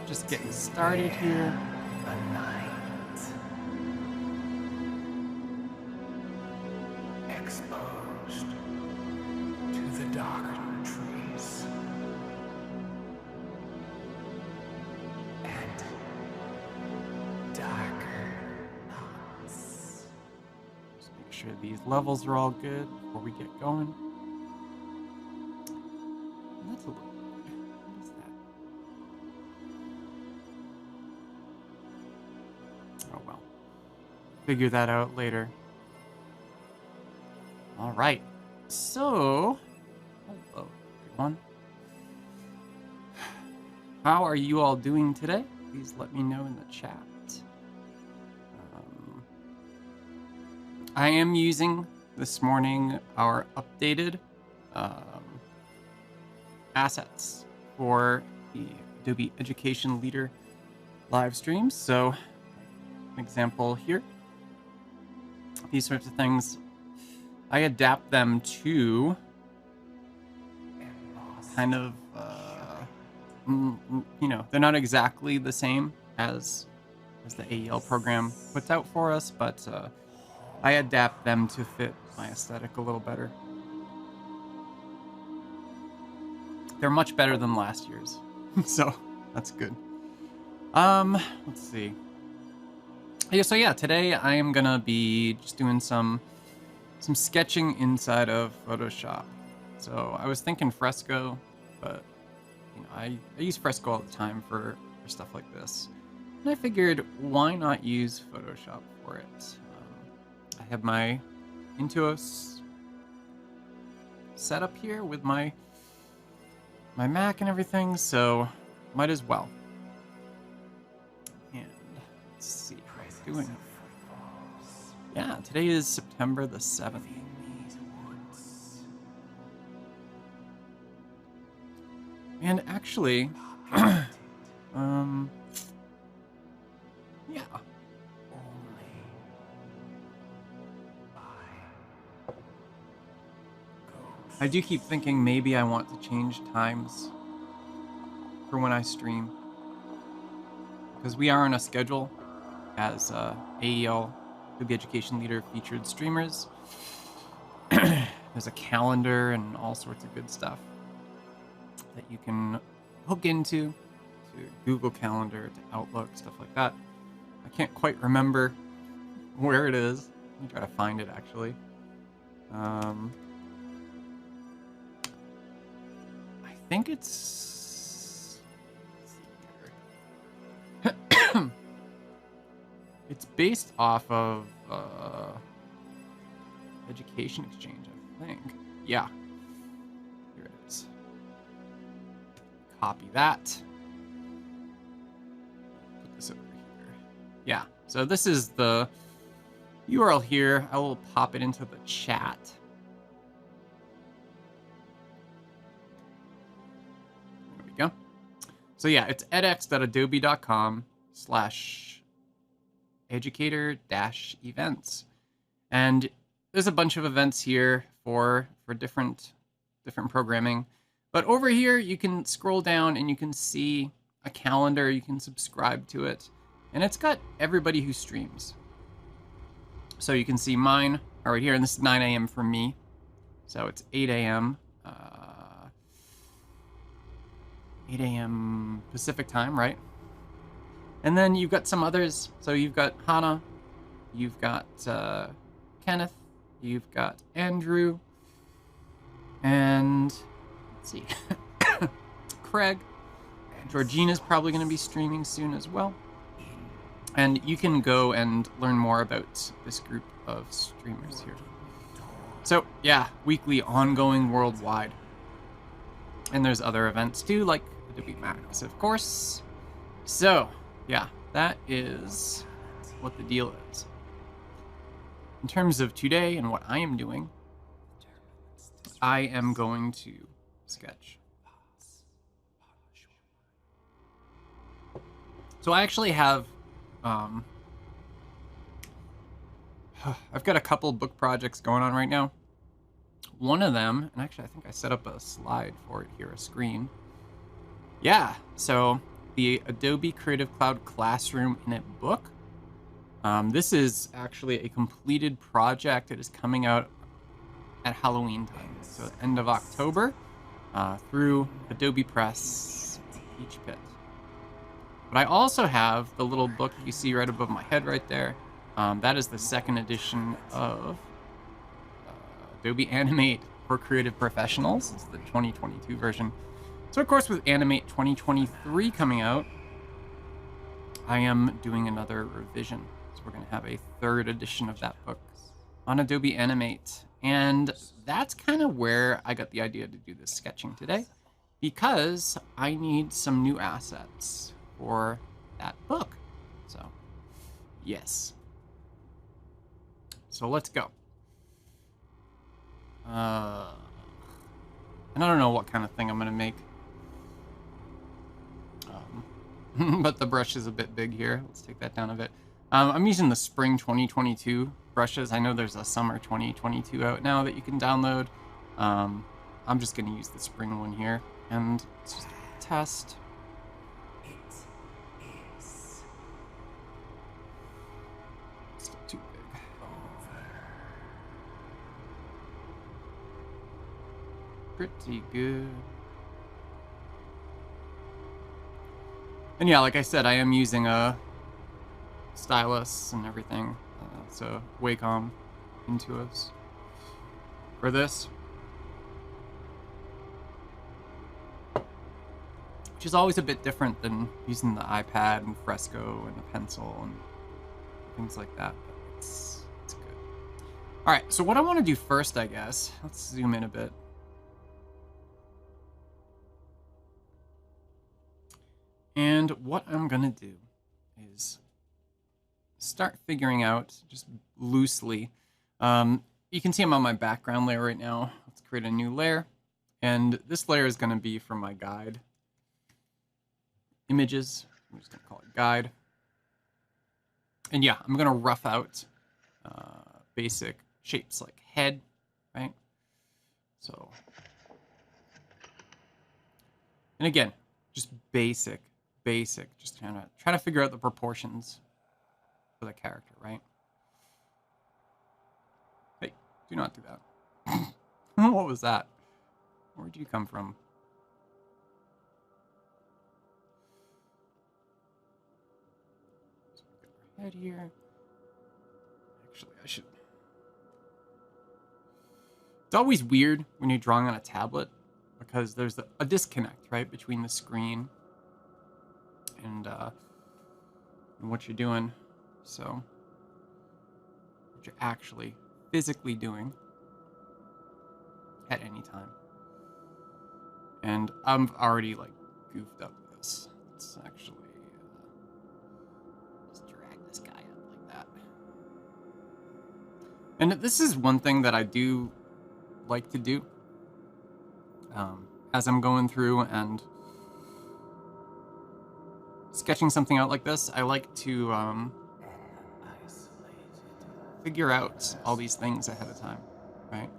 Just getting started here. The night. Exposed to the darkened trees. And darker thoughts. Just make sure these levels are all good before we get going. That's a little weird. What is that? Oh well. Figure that out later. All right. So, hello everyone. How are you all doing today? Please let me know in the chat. I am using this morning our updated assets for the Adobe Education Leader live streams. So, an example here. These sorts of things, I adapt them to kind of, you know, they're not exactly the same as the AEL program puts out for us, but I adapt them to fit my aesthetic a little better. They're much better than last year's, so that's good. Let's see. Yeah, so yeah, today I am gonna be just doing some sketching inside of Photoshop. So I was thinking Fresco, but you know, I use Fresco all the time for stuff like this. And I figured, why not use Photoshop for it? I have my Intuos set up here with my Mac and everything, so might as well. And let's see how it's doing. Yeah, today is September the 7th. And actually, yeah. I do keep thinking maybe I want to change times for when I stream. Because we are on a schedule as AEL, Adobe Education Leader featured streamers. There's a calendar and all sorts of good stuff that you can hook into, to Google Calendar, to Outlook, stuff like that. I can't quite remember where it is. Let me try to find it, actually. I think it's... it's based off of Education Exchange, I think. Yeah. Here it is. Copy that. Put this over here. Yeah. So this is the URL here. I will pop it into the chat. So yeah, it's edx.adobe.com/educator-events. And there's a bunch of events here for different programming. But over here, you can scroll down and you can see a calendar. You can subscribe to it. And it's got everybody who streams. So you can see mine are right here. And this is 9 a.m. for me. So it's 8 a.m. 8 a.m. Pacific time, right? And then you've got some others. So you've got Hannah. You've got Kenneth. You've got Andrew. And let's see. Craig. Georgina's probably going to be streaming soon as well. And you can go and learn more about this group of streamers here. So, yeah, weekly, ongoing, worldwide. And there's other events too, like Adobe Max, of course. So, yeah, that is what the deal is. In terms of today and what I am doing, I am going to sketch. So I actually have, I've got a couple book projects going on right now. One of them, and actually I think I set up a slide for it here, a screen. Yeah, so the Adobe Creative Cloud Classroom in a book. This is actually a completed project. It is coming out at Halloween time, so end of October, through Adobe Press, Peach Pit. But I also have the little book you see right above my head right there. That is the second edition of Adobe Animate for Creative Professionals. It's the 2022 version. So of course with Animate 2023 coming out, I am doing another revision. So we're going to have a third edition of that book on Adobe Animate. And that's kind of where I got the idea to do this sketching today, because I need some new assets for that book. So, yes. So let's go. And I don't know what kind of thing I'm going to make. But the brush is a bit big here. Let's take that down a bit. I'm using the Spring 2022 brushes. I know there's a Summer 2022 out now that you can download. I'm just going to use the Spring one here. And let's just test. Still too big. Pretty good. And yeah, like I said, I am using a stylus and everything. So Wacom Intuos for this, which is always a bit different than using the iPad and Fresco and the pencil and things like that. But it's good. All right, so what I want to do first, I guess, let's zoom in a bit. And what I'm gonna do is start figuring out, just loosely. You can see I'm on my background layer right now. Let's create a new layer. And this layer is gonna be for my guide images. I'm just gonna call it guide. And yeah, I'm gonna rough out basic shapes like head, right? So, and again, just basic, just trying to figure out the proportions for the character, right? Hey, do not do that. What was that? Where'd you come from? So we got our head here. Actually, I should. It's always weird when you're drawing on a tablet because there's a disconnect, right, between the screen and what you're doing. So, what you're actually physically doing at any time. And I'm already like goofed up this. Let's actually just drag this guy up like that. And this is one thing that I do like to do. As I'm going through and sketching something out like this, I like to figure out all these things ahead of time, right?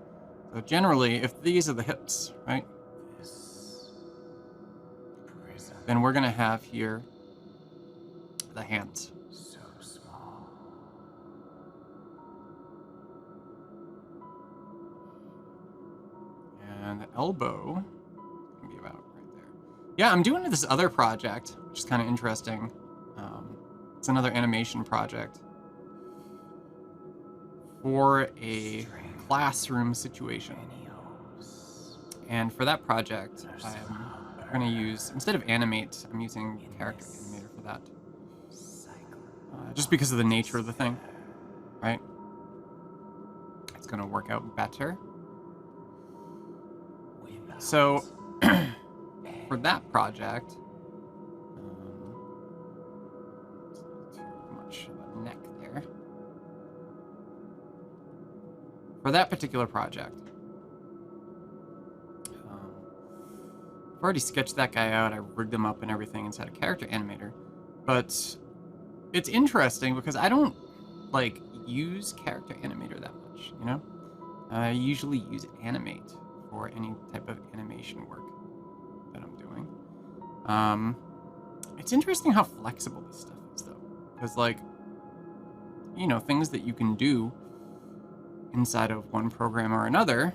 So generally, if these are the hips, right, then we're gonna have here the hands. So small. And the elbow can be about right there. Yeah, I'm doing this other project, which is kind of interesting. It's another animation project for a classroom situation. And for that project, I'm going to use, instead of animate, I'm using character animator for that. Just because of the nature of the thing, right? It's going to work out better. So, for that project, too much of a neck there. For that particular project, I've already sketched that guy out. I rigged him up and everything inside a character animator. But it's interesting because I don't, like, use character animator that much, you know? I usually use animate for any type of animation work that I'm doing. It's interesting how flexible this stuff is, though. Because, like, you know, things that you can do inside of one program or another,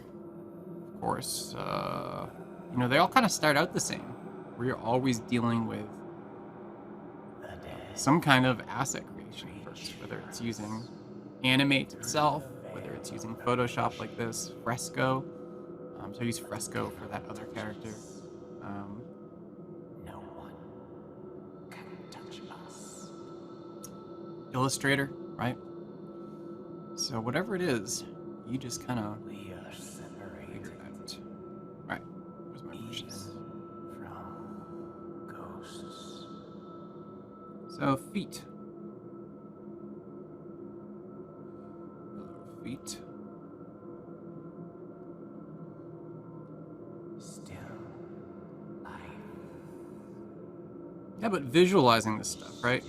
of course, you know, they all kind of start out the same, where you're always dealing with some kind of asset creation first, whether it's using Animate itself, whether it's using Photoshop like this, Fresco. So I use Fresco for that other character. No one can touch us. Illustrator, right? So whatever it is, you just kind of We are separated figure it out. Right, where's my brushes? from ghosts. So feet. Hello, feet. Still life. Yeah, but visualizing this stuff, right?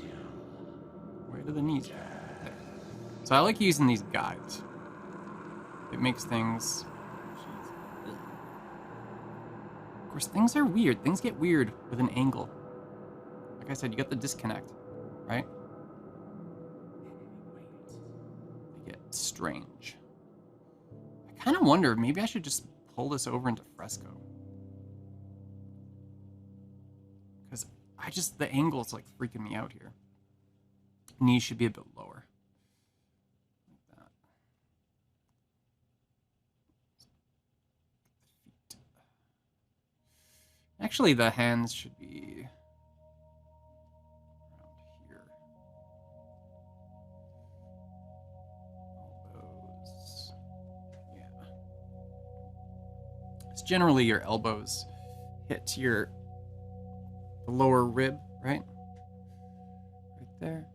Where do the knees go? There. So I like using these guides. It makes things... Jeez. Of course, things are weird. Things get weird with an angle. Like I said, you got the disconnect, right? They get strange. I kind of wonder, maybe I should just pull this over into Fresco. Because the angle's like freaking me out here. Knees should be a bit lower. Like that. Feet. Actually, the hands should be around here. Elbows. Yeah. It's generally your elbows hit your the lower rib, right? Right there.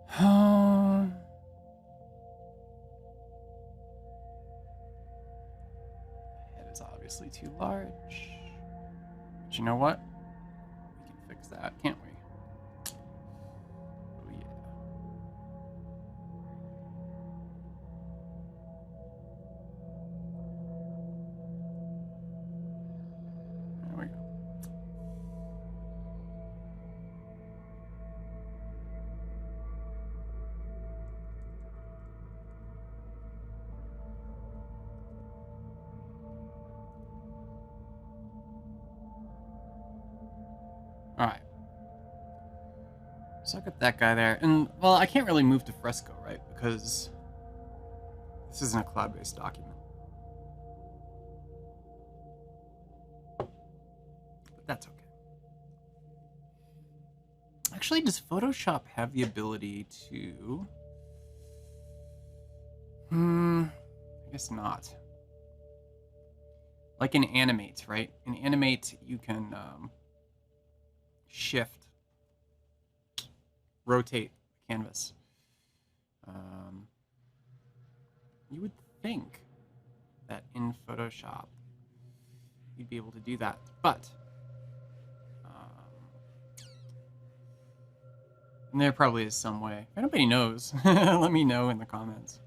Head is obviously too large. But you know what? We can fix that, can't we? Oh yeah. There we go. Alright. So I got that guy there. And, well, I can't really move to Fresco, right? Because this isn't a cloud-based document. But that's okay. Actually, does Photoshop have the ability to... I guess not. Like in Animate, right? In Animate, you can shift, rotate the canvas. You would think that in Photoshop you'd be able to do that, but and there probably is some way. If anybody knows, let me know in the comments.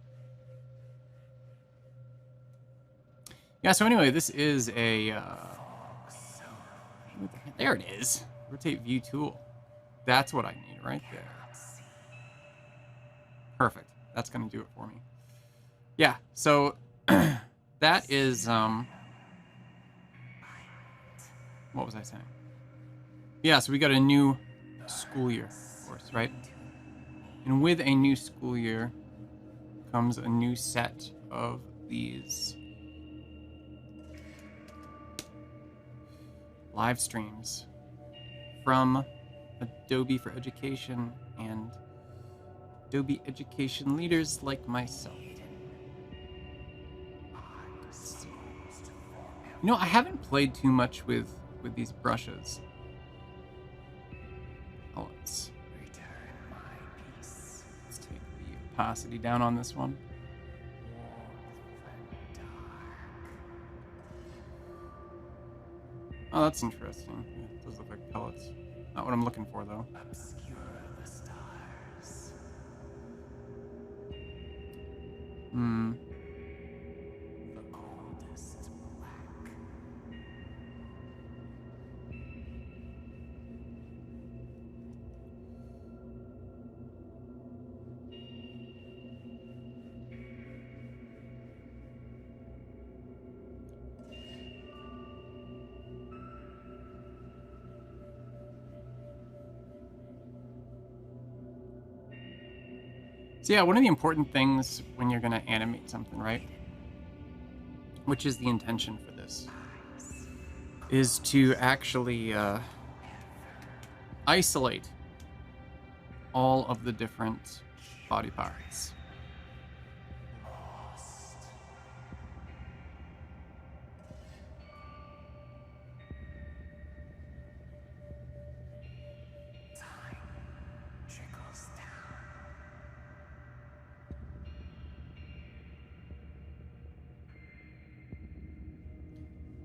Yeah, so anyway, this is a... there it is. Rotate view tool. That's what I need right there. Perfect. That's going to do it for me. Yeah, so that is... what was I saying? Yeah, so we got a new school year, of course, right? And with a new school year comes a new set of these live streams from Adobe for Education and Adobe education leaders like myself. You know, I haven't played too much with these brushes. Oh, let's take the opacity down on this one. Oh, that's interesting. Yeah, those look like pellets. Not what I'm looking for, though. Hmm. So yeah, one of the important things when you're going to animate something, right, which is the intention for this, is to actually isolate all of the different body parts.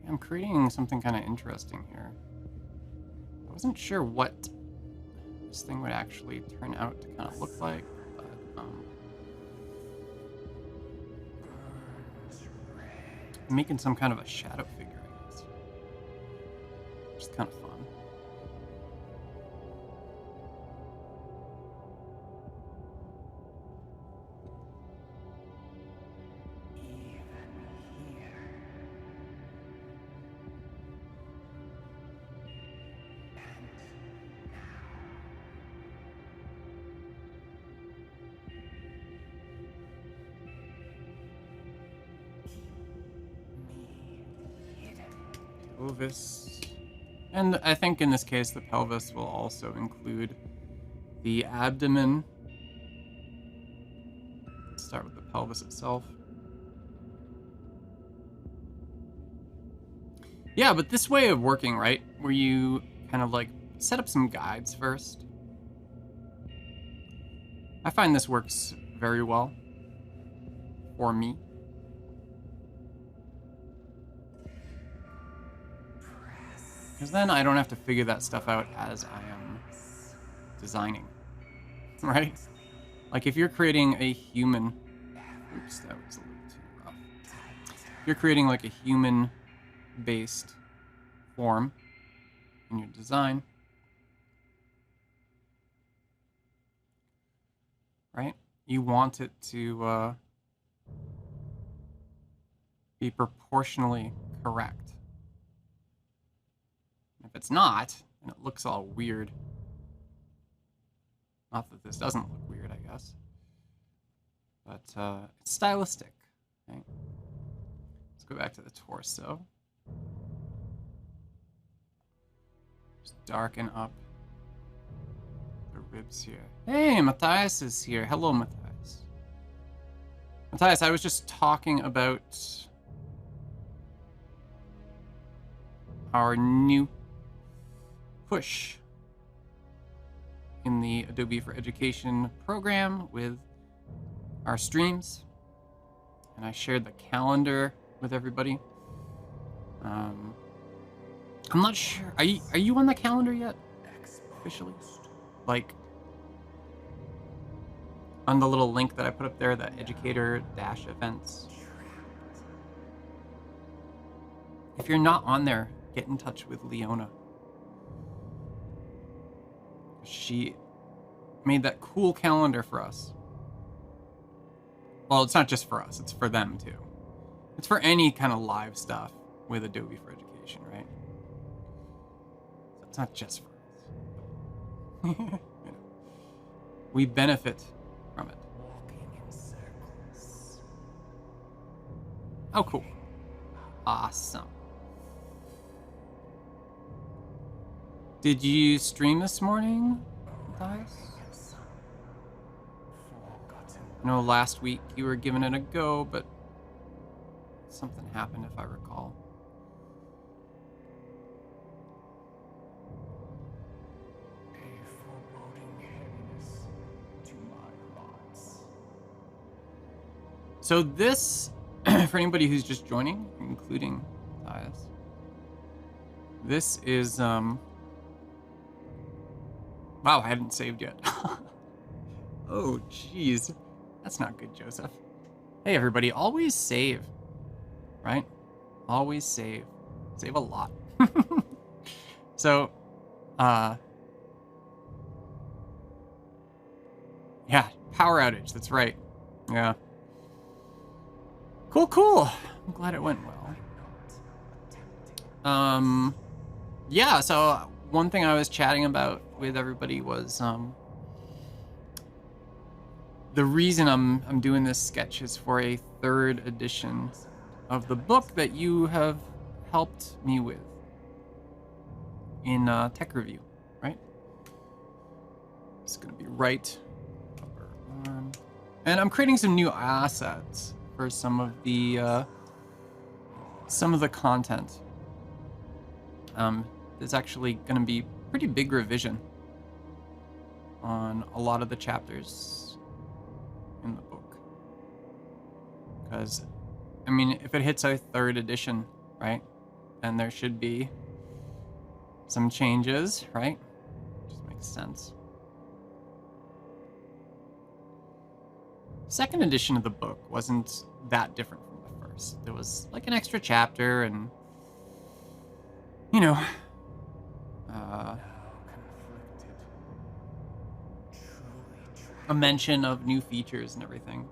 I'm creating something kind of interesting here. I wasn't sure what this thing would actually turn out to kind of look like, but I'm making some kind of a shadow figure, I guess. Which is kind of fun. Pelvis. And I think in this case the pelvis will also include the abdomen. Let's start with the pelvis itself. Yeah, but this way of working, right, where you kind of like set up some guides first, I find this works very well for me. Because then I don't have to figure that stuff out as I am designing, right? Like if you're creating a human, oops, that was a little too rough. If you're creating like a human-based form in your design, right? You want it to be proportionally correct. If it's not, then it looks all weird. Not that this doesn't look weird, I guess. But it's stylistic, right? Let's go back to the torso. Just darken up the ribs here. Hey, Matthias is here. Hello, Matthias. Matthias, I was just talking about our new push in the Adobe for Education program with our streams. and I shared the calendar with everybody. I'm not sure. Are you on the calendar yet? Officially? Like, on the little link that I put up there, that educator-events. If you're not on there, get in touch with Leona. She made that cool calendar for us. Well, it's not just for us, it's for them too. It's for any kind of live stuff with Adobe for Education, right? So it's not just for us. You know, we benefit from it. Walking in circles. Oh, cool. Awesome. Did you stream this morning, Matthias? I know last week you were giving it a go, but something happened, if I recall. A foreboding heaviness to my thoughts. So this, for anybody who's just joining, including Matthias, this is, wow, I hadn't saved yet. Oh, jeez. That's not good, Joseph. Hey, everybody, always save, right? Always save. Save a lot. So, yeah, power outage, that's right. Yeah. Cool. I'm glad it went well. Yeah, so one thing I was chatting about with everybody was, the reason I'm doing this sketch is for a 3rd edition of the book that you have helped me with in Tech Review, right? It's gonna be right upper arm. And I'm creating some new assets for some of the content. There's actually gonna be pretty big revision on a lot of the chapters in the book, because I mean, if it hits our 3rd edition, right, then there should be some changes, right? Just makes sense. 2nd edition of the book wasn't that different from the 1st. There was like an extra chapter and, you know, a mention of new features and everything.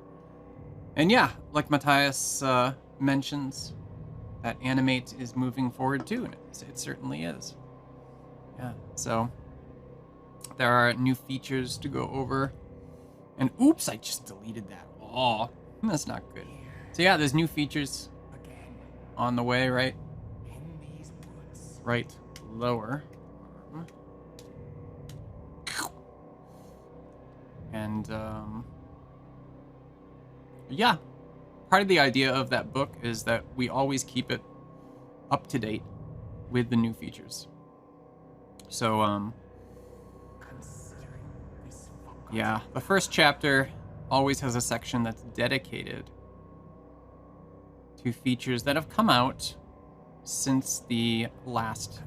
And yeah, like Matthias mentions, that Animate is moving forward too, and it certainly is. Yeah, so there are new features to go over. And oops, I just deleted that. Oh, that's not good. So yeah, there's new features on the way, right? In these woods. Right lower. And yeah, part of the idea of that book is that we always keep it up to date with the new features. So Considering this yeah, the first chapter always has a section that's dedicated to features that have come out since the last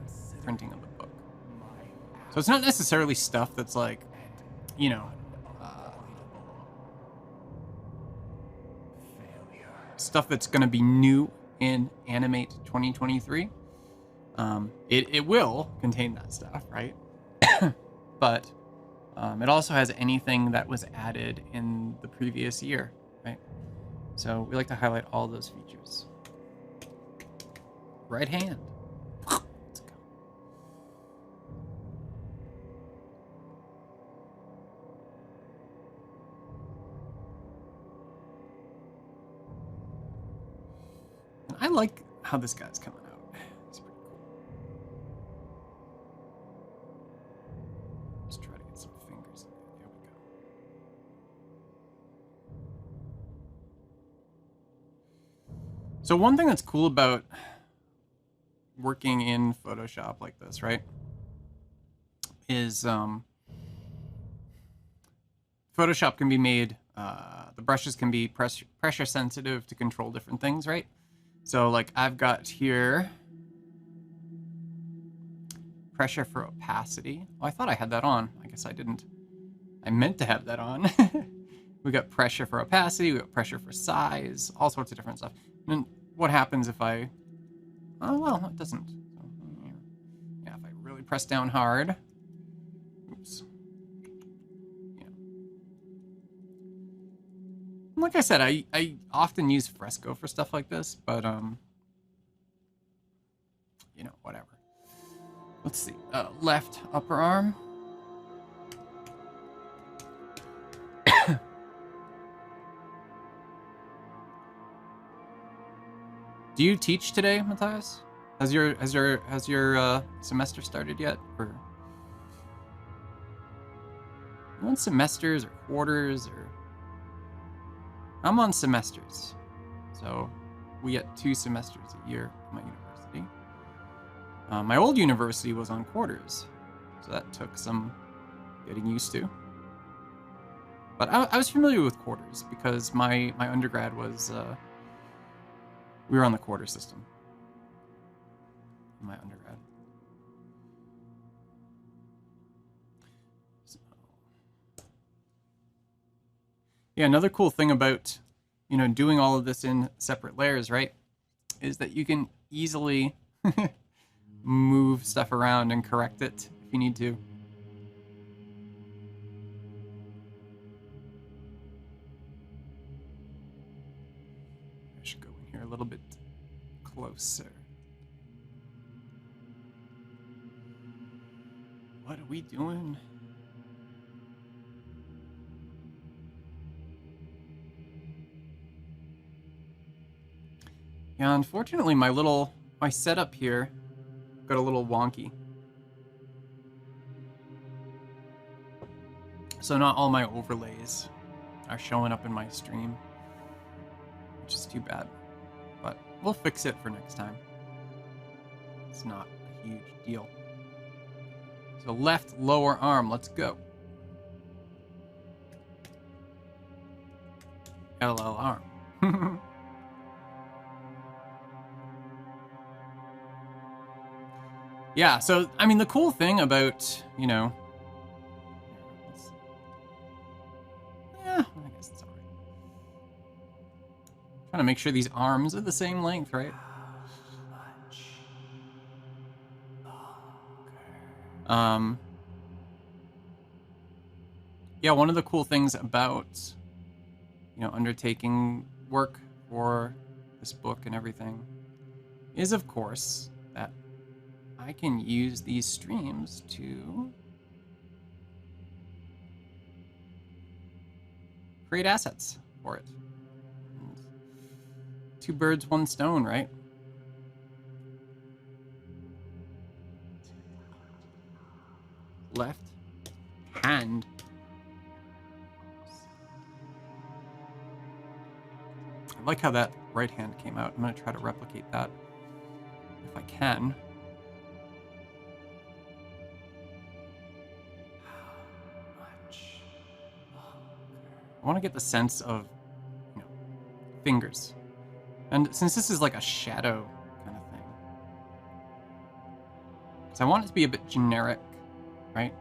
printing of the book. So it's not necessarily stuff that's like, you know, stuff that's going to be new in Animate 2023. It will contain that stuff, right? But it also has anything that was added in the previous year, right? So we like to highlight all those features. Right hand. Let's go. And I like how this guy's coming out. It's pretty cool. Let's try to get some fingers in there. There we go. So one thing that's cool about working in Photoshop like this, right, is Photoshop can be made the brushes can be pressure sensitive to control different things, right? So like I've got here pressure for opacity. Oh, I thought I had that on. I guess I didn't. I meant to have that on. We got pressure for opacity, we got pressure for size, all sorts of different stuff. And what happens if I... Oh, well, it doesn't. So, yeah, if I really press down hard... Oops. Yeah. Like I said, I often use Fresco for stuff like this, but, you know, whatever. Let's see. Left upper arm. Do you teach today, Matthias? Has your semester started yet? Or you on semesters or quarters or? I'm on semesters, so we get 2 semesters a year at my university. My old university was on quarters, so that took some getting used to. But I was familiar with quarters because my undergrad was. We were on the quarter system in my undergrad. So, yeah, another cool thing about, you know, doing all of this in separate layers, right, is that you can easily move stuff around and correct it if you need to. I should go in here a little bit closer. What are we doing? Yeah, unfortunately my setup here got a little wonky. So not all my overlays are showing up in my stream, which is too bad. But we'll fix it for next time. It's not a huge deal. So left lower arm, let's go. LL arm. Yeah, so, I mean, the cool thing about, you know... Yeah, I guess it's alright. Trying to make sure these arms are the same length, right? Yeah, one of the cool things about, you know, undertaking work for this book and everything is, of course, that I can use these streams to create assets for it. And 2 birds, 1 stone, right? Left hand. I like how that right hand came out. I'm going to try to replicate that if I can. I want to get the sense of, you know, fingers. And since this is like a shadow kind of thing, because I want it to be a bit generic, right?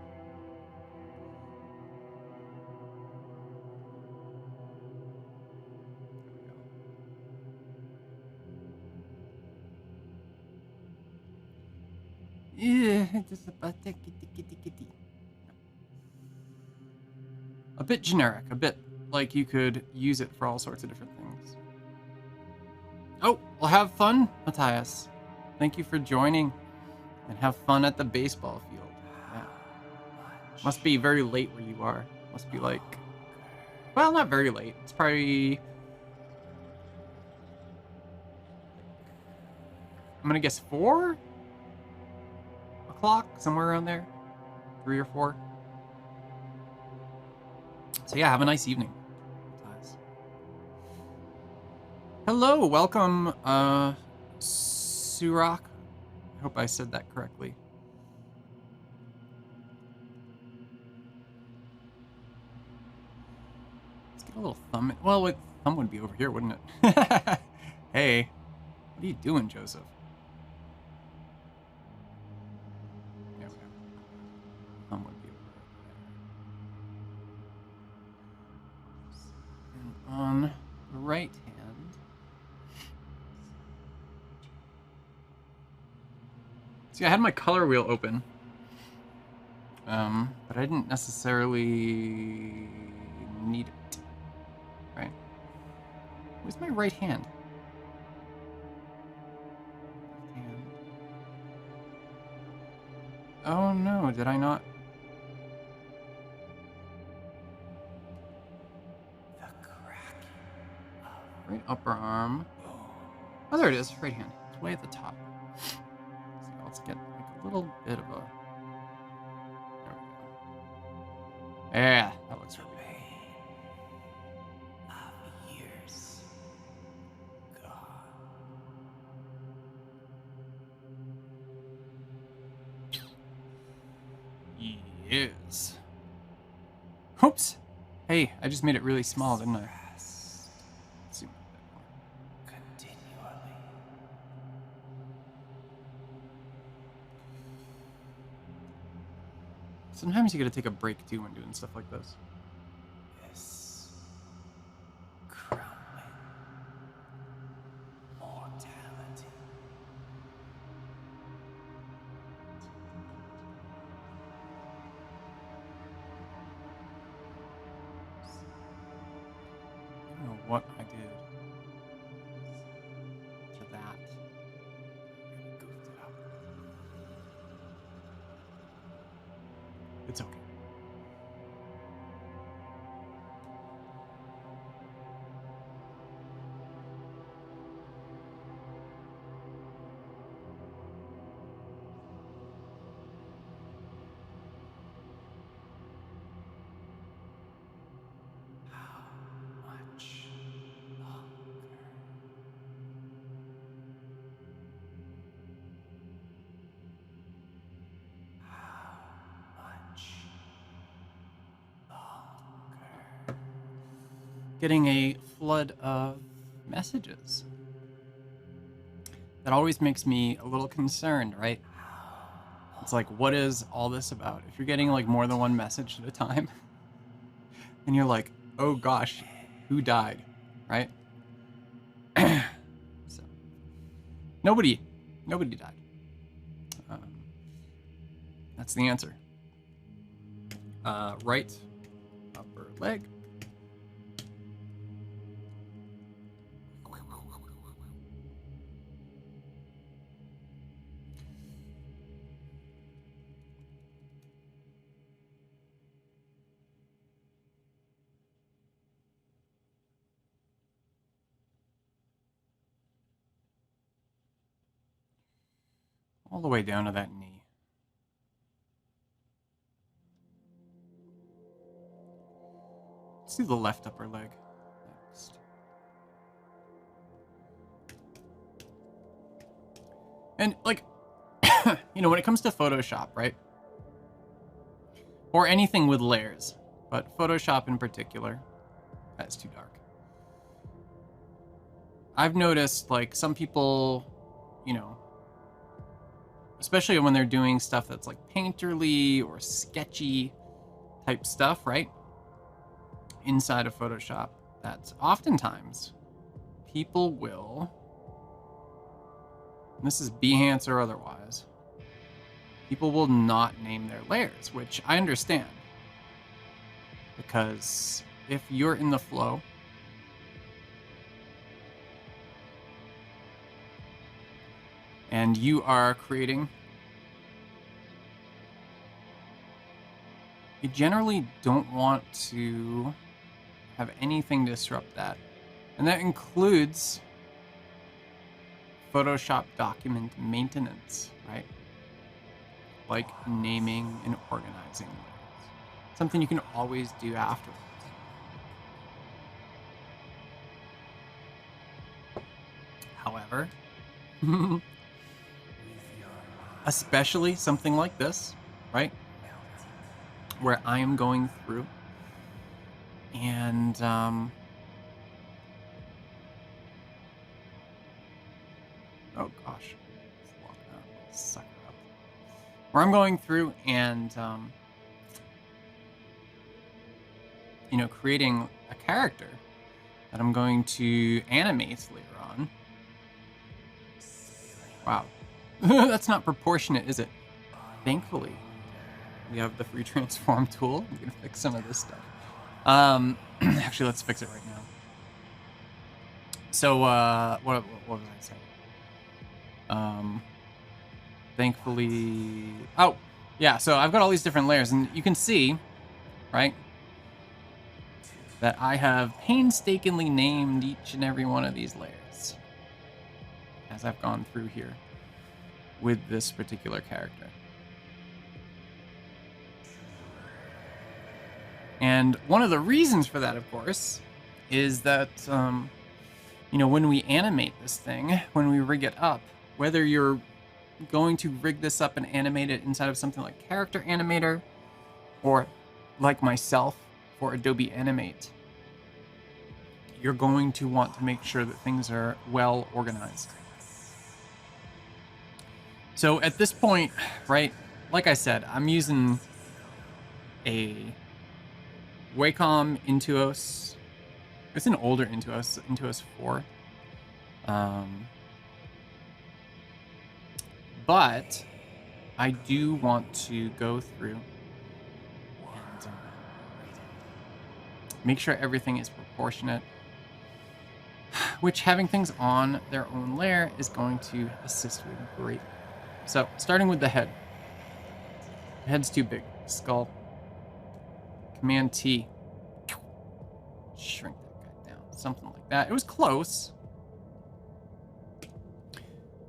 Yeah, just a bit generic, a bit like you could use it for all sorts of different things. Oh, well, have fun, Matthias. Thank you for joining, and have fun at the baseball field. Yeah. Must be very late where you are. Must be like, well, not very late. It's probably, I'm gonna guess 4 o'clock, somewhere around there, 3 or 4. So yeah, have a nice evening. Hello, welcome, Surak. I hope I said that correctly. Let's get a little thumb. Well, wait, thumb would be over here, wouldn't it? Hey, what are you doing, Joseph? There we go. Thumb would be over there. And on the right hand. See, I had my color wheel open. But I didn't necessarily need it. Right? Where's my right hand? Oh no, did I not? The cracking of Right upper arm. Oh, there it is, right hand. It's way at the top. So let's get like a little bit of a. There we go. Yeah, that looks really good. of years gone. Yes. Oops. Hey, I just made it really small, didn't I? Stressed Let's zoom out a bit more. continually. Sometimes you gotta take a break too when doing stuff like this. This crumbling mortality. I don't know what I did to that. Really goofed it up. It's okay. How much longer? How much longer? Getting a flood of messages. That always makes me a little concerned, right? It's like, what is all this about? If you're getting like more than one message at a time, and you're like, oh gosh, who died, right? So, nobody died. That's the answer. Right upper leg. All the way down to that knee. Let's do the left upper leg next. And like, you know, when it comes to Photoshop, right? Or anything with layers, but Photoshop in particular, that's too dark. I've noticed like some people, you know, especially when they're doing stuff that's like painterly or sketchy type stuff, right? Inside of Photoshop, that's oftentimes people will, and this is Behance or otherwise, people will not name their layers, which I understand. Because if you're in the flow, and you are creating, you generally don't want to have anything disrupt that. And that includes Photoshop document maintenance, right? Like naming and organizing layers. Something you can always do afterwards. However, especially something like this, right? Where I am going through And oh gosh, let's lock that little sucker up. Where I'm going through and you know, creating a character that I'm going to animate later on. Wow. That's not proportionate, is it? Thankfully, we have the free transform tool. I'm gonna fix some of this stuff. Actually, let's fix it right now. So, what was I saying? Thankfully, oh, yeah, so I've got all these different layers, and you can see, right, that I have painstakingly named each and every one of these layers as I've gone through here with this particular character. And one of the reasons for that, of course, is that, you know, when we animate this thing, when we rig it up, whether you're going to rig this up and animate it inside of something like Character Animator, or like myself for Adobe Animate, you're going to want to make sure that things are well organized. So at this point, right, like I said, I'm using a Wacom Intuos. It's an older Intuos, Intuos 4. But I do want to go through and make sure everything is proportionate, which having things on their own layer is going to assist with greatly. So starting with the head. The head's too big. Skull. Command T. Shrink that guy down. Something like that. It was close.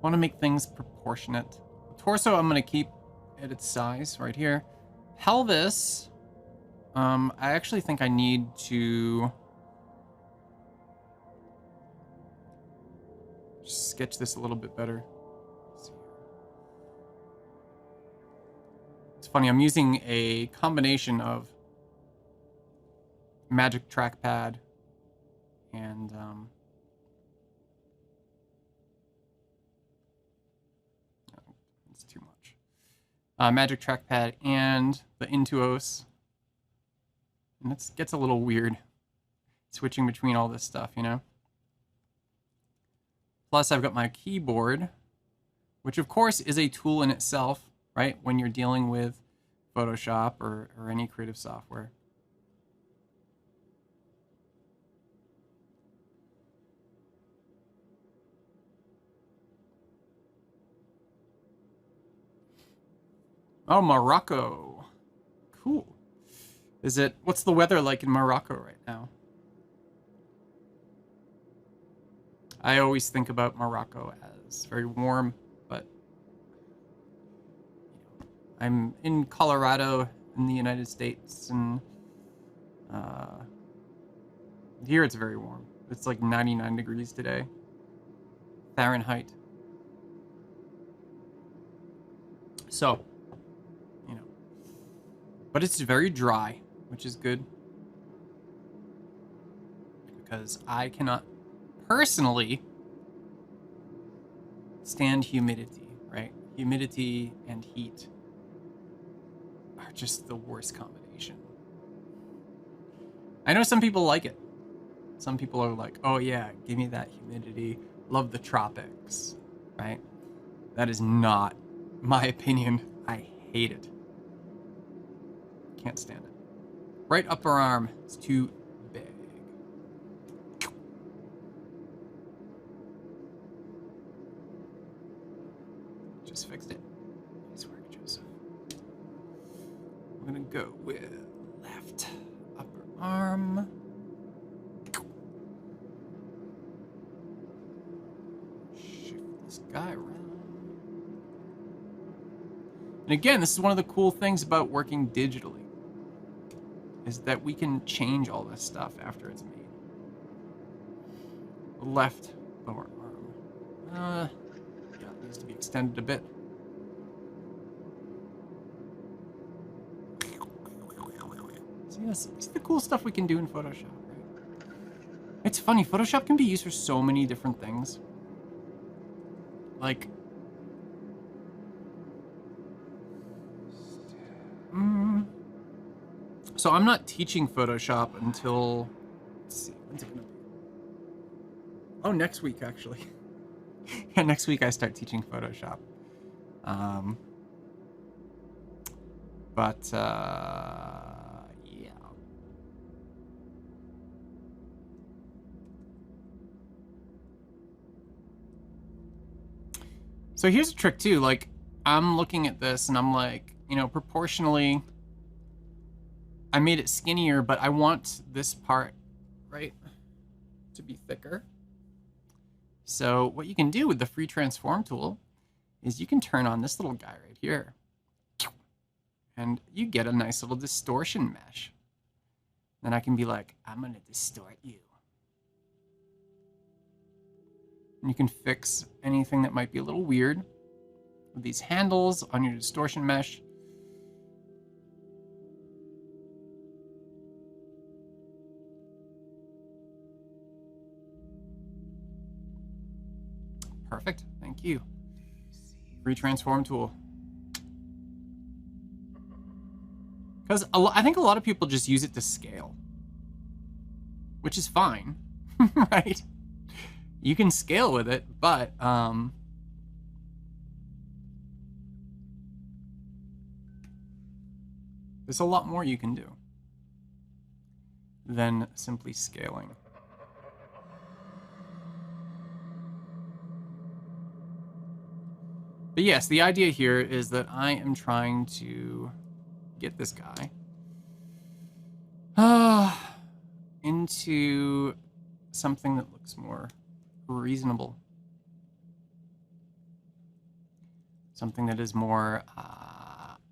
Want to make things proportionate. Torso I'm going to keep at its size right here. Pelvis, I actually think I need to sketch this a little bit better. It's funny, I'm using a combination of Magic Trackpad and it's too much. Magic Trackpad and the Intuos. And it gets a little weird switching between all this stuff, you know? Plus I've got my keyboard, which of course is a tool in itself, right? When you're dealing with Photoshop or any creative software. Oh, Morocco. Cool. Is it, what's the weather like in Morocco right now? I always think about Morocco as very warm, but I'm in Colorado in the United States, and here it's very warm. It's like 99 degrees today. Fahrenheit. So, you know, but it's very dry, which is good, because I cannot personally stand humidity, right? Humidity and heat are just the worst combination. I know some people like it. Some people are like, oh yeah, give me that humidity. Love the tropics, right? That is not my opinion. I hate it. Can't stand it. Right upper arm is too big. Just fixed it. Nice work, Joseph. I'm gonna go with left upper arm. Shift this guy around. And again, this is one of the cool things about working digitally, is that we can change all this stuff after it's made. Left lower arm. Yeah, it needs to be extended a bit. See, See, this is the cool stuff we can do in Photoshop, right? It's funny, Photoshop can be used for so many different things. Like, so I'm not teaching Photoshop until, let's see, when's it gonna be? Oh, next week, actually. Yeah, next week I start teaching Photoshop. But, yeah. So here's a trick too, like, I'm looking at this and I'm like, you know, proportionally, I made it skinnier, but I want this part, right, to be thicker. So what you can do with the free transform tool is you can turn on this little guy right here. And you get a nice little distortion mesh. Then I can be like, I'm going to distort you. And you can fix anything that might be a little weird with these handles on your distortion mesh. Perfect. Thank you. Free transform tool. Because I think a lot of people just use it to scale, which is fine, right? You can scale with it, but there's a lot more you can do than simply scaling. But yes, the idea here is that I am trying to get this guy into something that looks more reasonable. Something that is more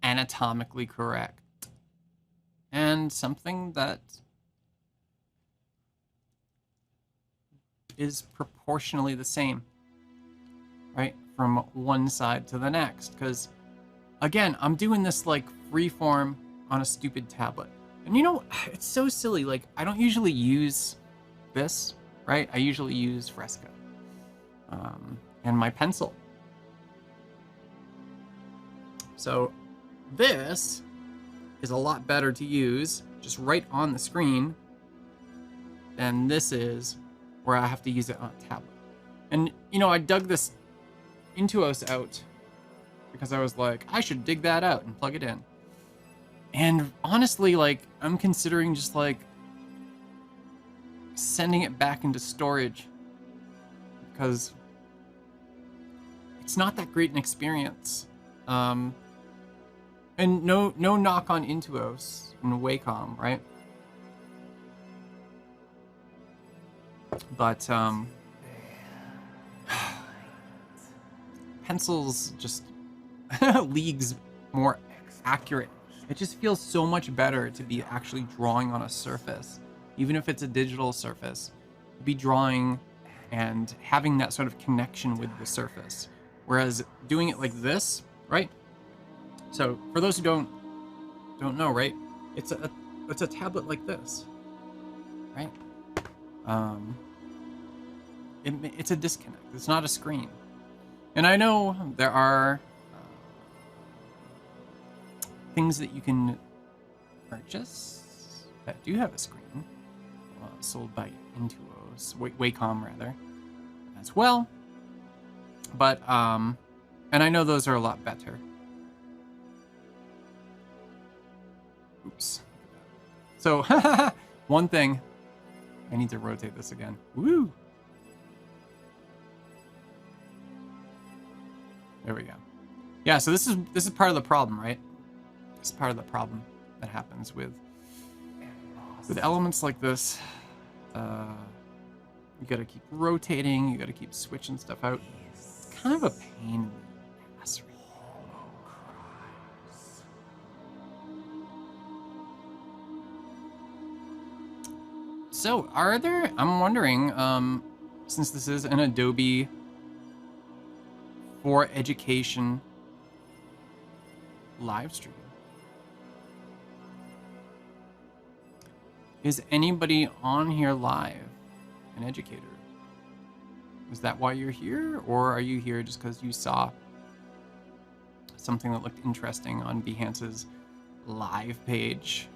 anatomically correct. And something that is proportionally the same, right? From one side to the next. Because, again, I'm doing this like freeform on a stupid tablet. And you know, it's so silly. Like, I don't usually use this, right? I usually use Fresco and my pencil. So this is a lot better to use just right on the screen than this is where I have to use it on a tablet. And, you know, I dug this Intuos out because I was like, I should dig that out and plug it in. And honestly, like, I'm considering just like sending it back into storage because it's not that great an experience. And no knock on Intuos and Wacom, right? But pencils just leagues more accurate. It just feels so much better to be actually drawing on a surface, even if it's a digital surface. Be drawing and having that sort of connection with the surface. Whereas doing it like this, right? So for those who don't know, right? It's a tablet like this, right? It's a disconnect. It's not a screen. And I know there are things that you can purchase that do have a screen, sold by Intuos, Wacom rather, as well. But and I know those are a lot better. Oops. So one thing, I need to rotate this again. Woo! There we go. Yeah, so this is part of the problem, right? This is part of the problem that happens with elements like this. You gotta keep rotating, you gotta keep switching stuff out. Kind of a pain in the ass, right? So, I'm wondering, since this is an Adobe for Education live stream, Is anybody on here live? An educator? Is that why you're here? Or are you here just because you saw something that looked interesting on Behance's live page?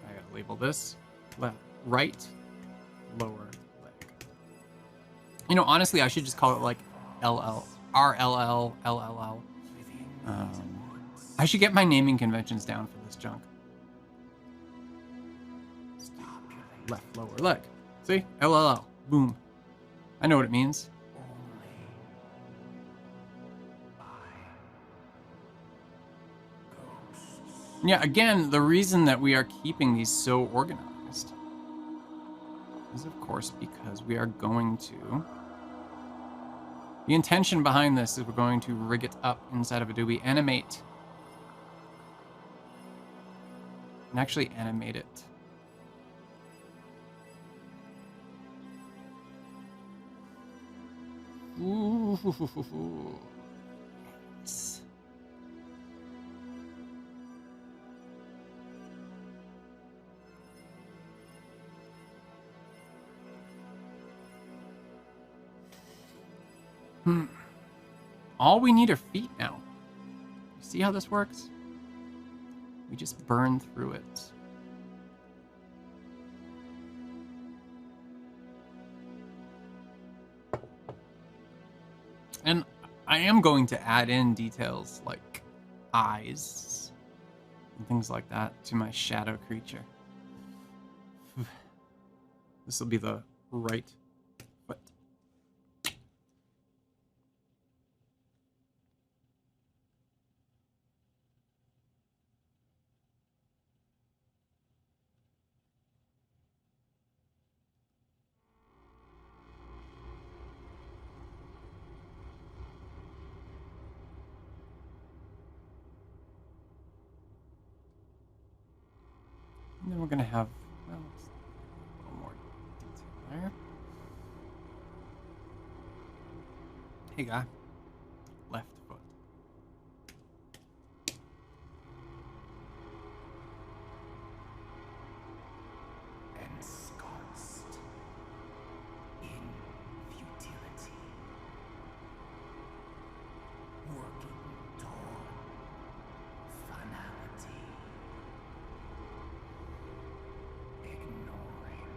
I gotta label this. Left, right, lower leg. You know, honestly, I should just call it like LL, RLL, LLL. I should get my naming conventions down for this junk. Left lower leg. See? LLL. Boom. I know what it means. Yeah, again, the reason that we are keeping these so organized is, of course, because we are going to... The intention behind this is we're going to rig it up inside of Adobe Animate. And actually animate it. Ooh. Yes. All we need are feet now. See how this works? We just burn through it. And I am going to add in details like eyes and things like that to my shadow creature. This will be the right foot. And then we're going to have, well, a little more detail there. Hey, guy. Left foot. Ensconced in futility, working toward finality, ignoring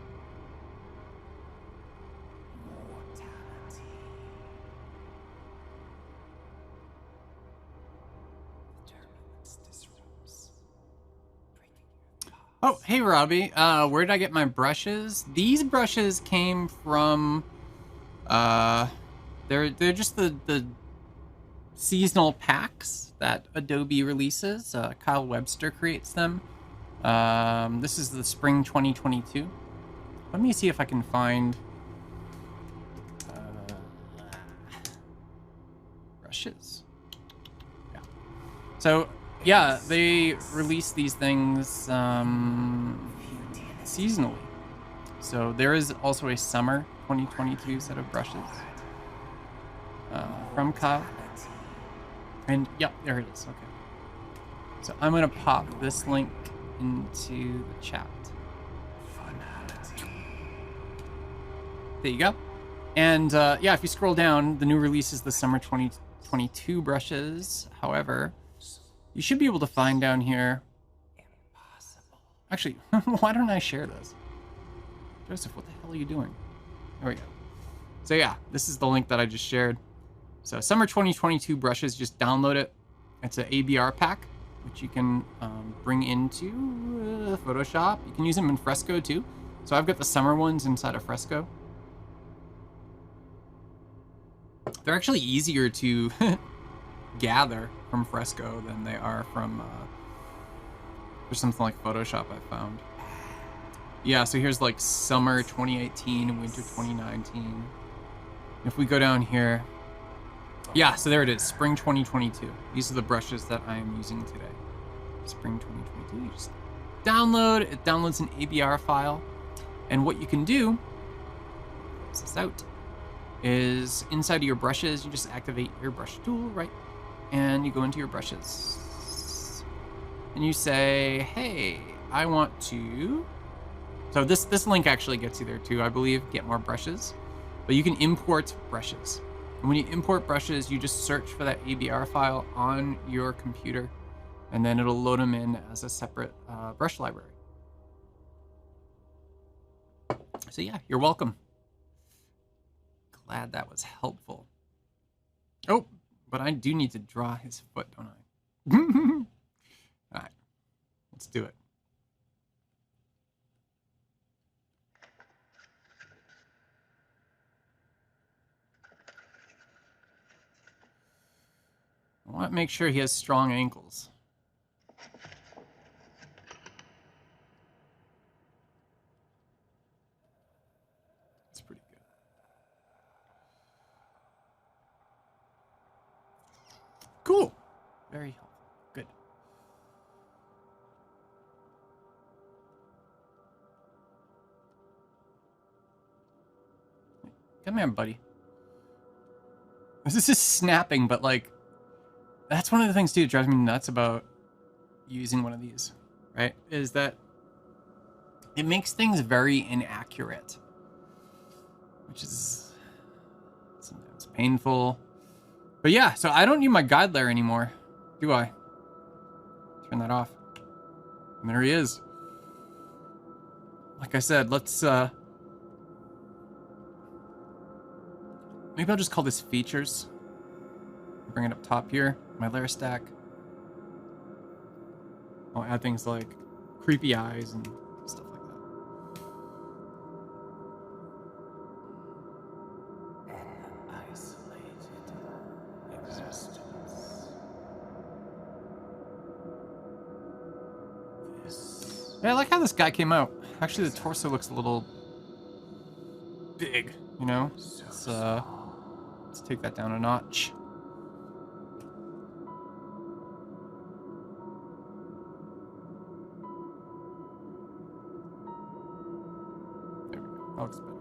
mortality. The turbulence disrupts, breaking your path. Oh, hey, Robbie. Where did I get my brushes? These brushes came from, they're just the seasonal packs that Adobe releases. Kyle Webster creates them. This is the spring 2022. Let me see if I can find brushes. Yeah. So, yeah, they release these things seasonally. So there is also a summer 2022 set of brushes from Kyle. And, yep, there it is. Okay. So I'm going to pop this link into the chat. There you go. And yeah, if you scroll down, the new release is the summer 2022 brushes. However, you should be able to find down here. Actually, why don't I share this? Joseph, what the hell are you doing? There we go. So yeah, this is the link that I just shared. So summer 2022 brushes, just download it. It's an ABR pack, which you can bring into Photoshop. You can use them in Fresco too. So I've got the summer ones inside of Fresco. They're actually easier to gather from Fresco than they are from for something like Photoshop, I found. Yeah, so here's like summer 2018 and winter 2019. If we go down here, yeah, so there it is, spring 2022. These are the brushes that I am using today. Spring 2022, you just download, it downloads an ABR file. And what you can do, close this out, is inside of your brushes, you just activate your brush tool, right? And you go into your brushes. And you say, hey, I want to... So this link actually gets you there too, I believe. Get more brushes. But you can import brushes. And when you import brushes, you just search for that ABR file on your computer, and then it'll load them in as a separate brush library. So yeah, you're welcome. Glad that was helpful. Oh, but I do need to draw his foot, don't I? All right, let's do it. I want to make sure he has strong ankles. That's pretty good. Cool. Very helpful. Good. Come here, buddy. This is snapping, but like, that's one of the things too that drives me nuts about using one of these, right? Is that it makes things very inaccurate, which is sometimes painful. But yeah, so I don't need my guide layer anymore, do I? Turn that off. And there he is. Like I said, let's maybe I'll just call this features. Bring it up top here, my layer stack. I'll add things like creepy eyes and stuff like that. An isolated existence. This Yeah, I like how this guy came out. Actually, the torso looks a little big, you know? Let's take that down a notch. There we go. That looks better.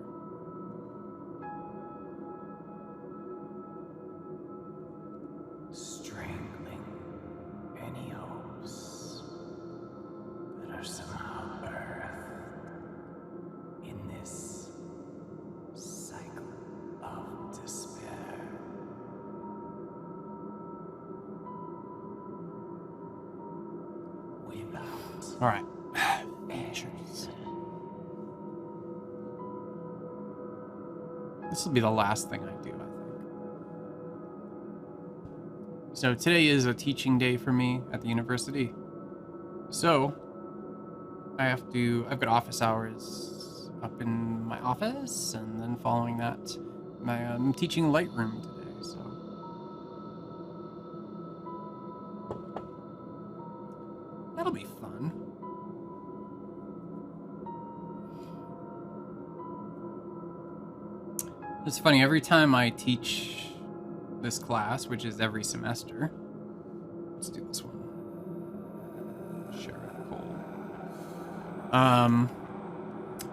strangling any hopes that are somehow birthed in this cycle of despair. Without All right. features. This will be the last thing I do, I think. So today is a teaching day for me at the university. So I've got office hours up in my office, and then following that, I'm teaching Lightroom today, so. That'll be fun. It's funny, every time I teach this class, which is every semester, let's do this one. Sheriff Cole.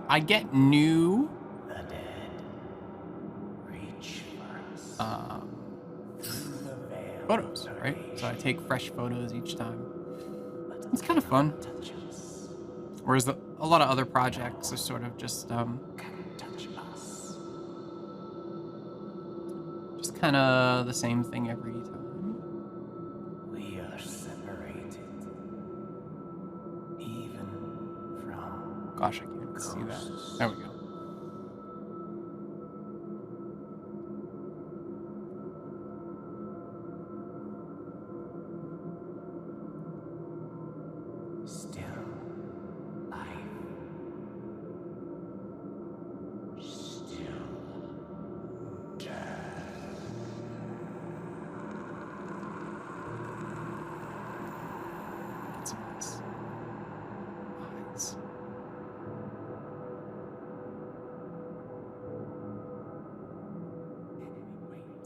I get new The dead reach for us through the veil photos, of right? So I take fresh photos each time. Let It's kind of fun. touch us. Whereas a lot of other projects are sort of just Can touch us. kind of the same thing every time. We are separated, even from Gosh, I can't see that. ghosts. There we go. Still life. Still death. Get some nice eyes. Wait. We wait.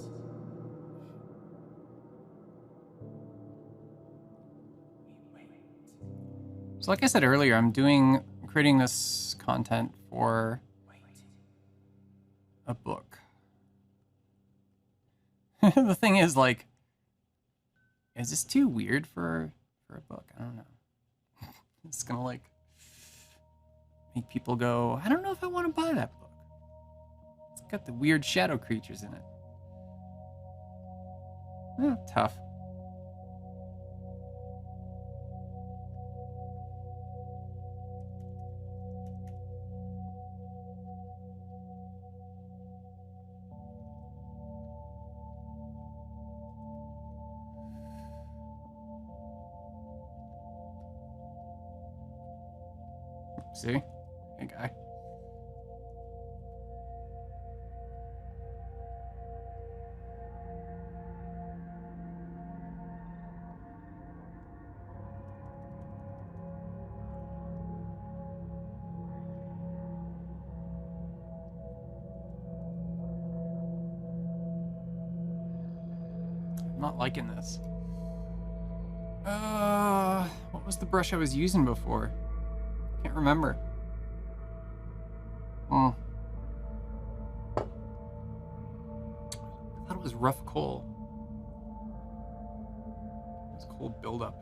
So like I said earlier, I'm creating this content for Wait. a book. The thing is, like, is this too weird for a book? I don't know. It's gonna like make people go, I don't know if I want to buy that book. It's got the weird shadow creatures in it. Tough. See? Hey, guy. I'm not liking this. What was the brush I was using before? Can't remember. I thought it was rough coal. It's coal buildup.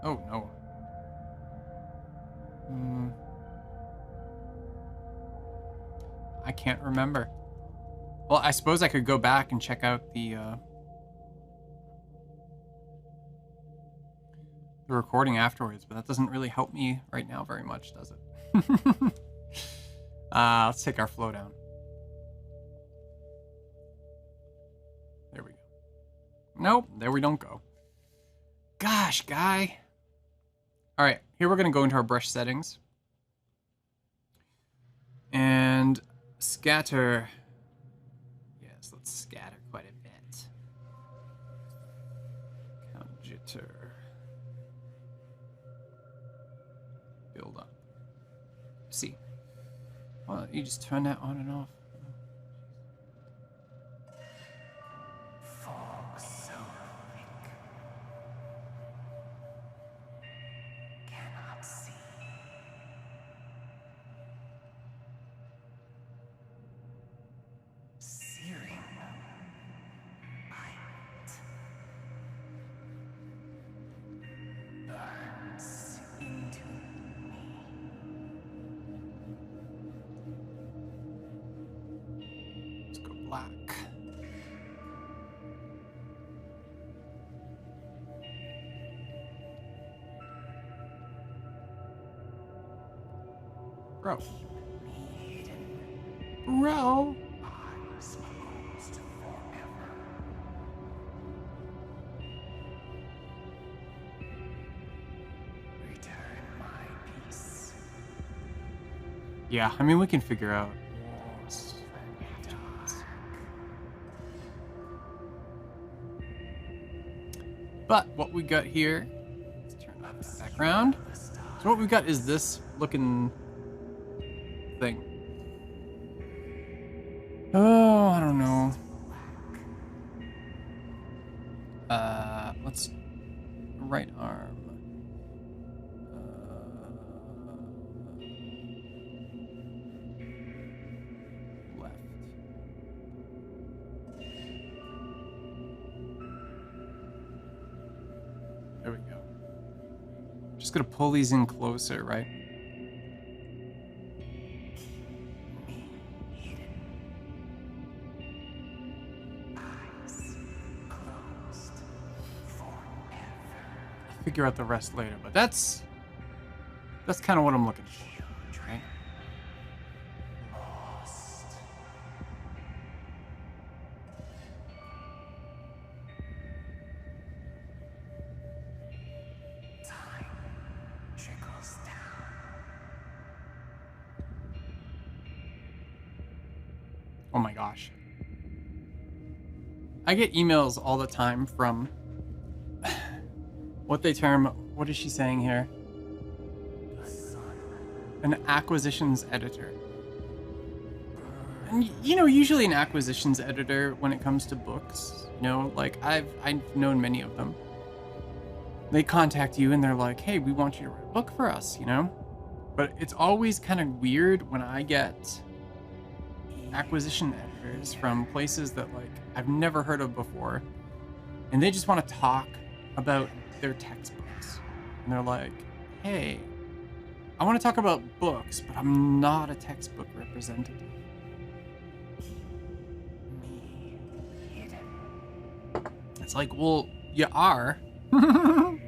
Oh no. I can't remember. Well, I suppose I could go back and check out the recording afterwards, but that doesn't really help me right now very much, does it? Let's take our flow down. There we go. Nope, there we don't go. Gosh, guy. All right, here we're gonna go into our brush settings. And scatter. Yes, let's scatter quite a bit. Count jitter. Build up. See. Well, you just turn that on and off. Fog so thick, cannot see. Searing light burns into me. Let's go black. Bro. Bro. I was closed forever. Return my peace. Yeah, I mean, we can figure out. Wars and dark. But what we got here, let's turn off the background. So what we got is this looking thing. Oh, I don't know. Let's right arm. Left. There we go. Just gonna pull these in closer, right? Eyes closed forever. Figure out the rest later, but that's kind of what I'm looking for, right? Lost. Time trickles down. Oh my gosh. I get emails all the time from what they term, what is she saying here? The sun An acquisitions editor. And you know, usually an acquisitions editor when it comes to books, you know, like I've known many of them. They contact you and they're like, "Hey, we want you to write a book for us," you know? But it's always kind of weird when I get acquisition editors from places that like I've never heard of before, and they just want to talk about their textbooks. And they're like, "Hey, I want to talk about books, but I'm not a textbook representative. Me hidden. It's like, well, you are. And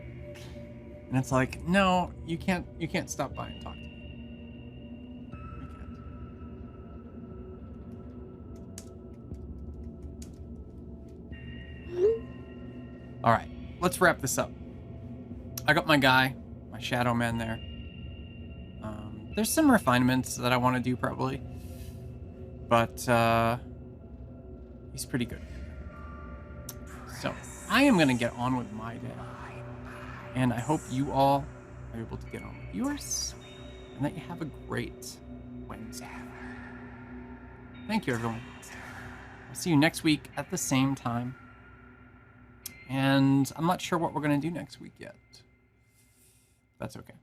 it's like, no, you can't stop by and talk to me. You can't. All right, let's wrap this up. I got my guy, my Shadow Man there. There's some refinements that I want to do probably, but he's pretty good. So I am gonna get on with my day, and I hope you all are able to get on with yours, and that you have a great Wednesday. Thank you, everyone. I'll see you next week at the same time, and I'm not sure what we're gonna do next week yet. That's okay.